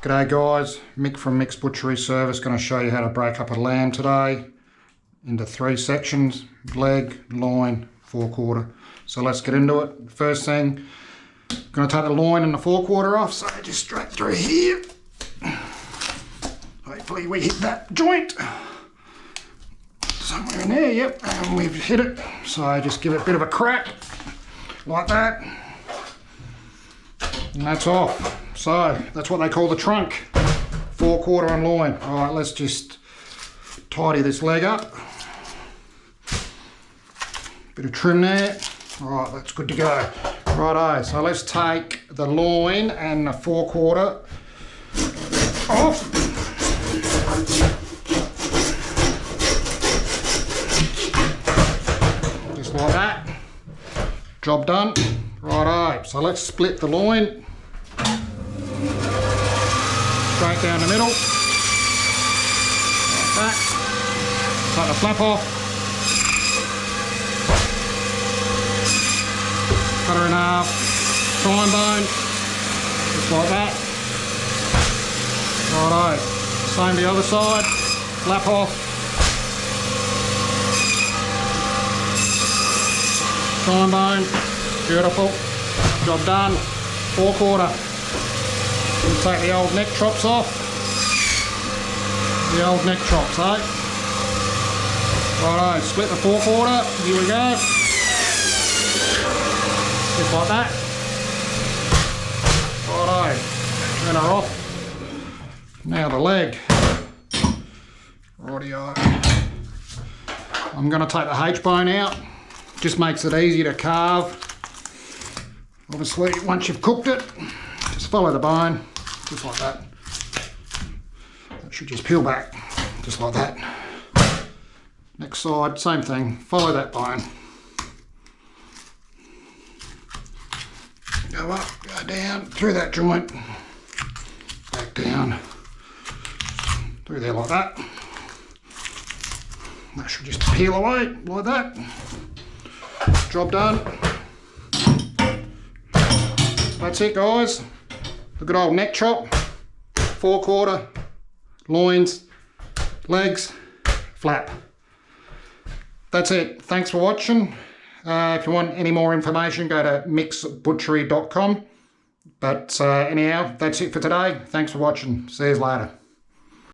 G'day guys, Mick from Mick's Butchery Service, going to show you how to break up a lamb today into 3 sections: leg, loin, forequarter. So let's get into it. First thing, going to take the loin and the forequarter off, so just straight through here. Hopefully we hit that joint. Somewhere in there, yep, and we've hit it. So just give it a bit of a crack, like that. And that's off. So that's what they call the trunk, forequarter and loin. All right, let's just tidy this leg up. Bit of trim there. All right, that's good to go. Righto, so let's take the loin and the forequarter off. Just like that. Job done. Righto, so let's split the loin. Straight down the middle, like that. Take the flap off. Cut her in half. Spine bone, just like that. Righto. Same the other side. Flap off. Spine bone, beautiful. Job done. Forequarter. We'll take the old neck chops off. The old neck chops, eh? Righto, split the forequarter. Here we go. Just like that. Righto, turn her off. Now the leg. Rightio. I'm going to take the H-bone out. Just makes it easy to carve. Obviously, once you've cooked it, just follow the bone, just like that. That should just peel back, just like that. Next side, same thing, follow that bone. Go up, go down, through that joint, back down, through there like that. That should just peel away, like that. Job done. That's it guys, the good old neck chop, forequarter, loins, legs, flap. That's it, thanks for watching. If you want any more information, go to micksbutchery.com. But anyhow, that's it for today. Thanks for watching, see you later.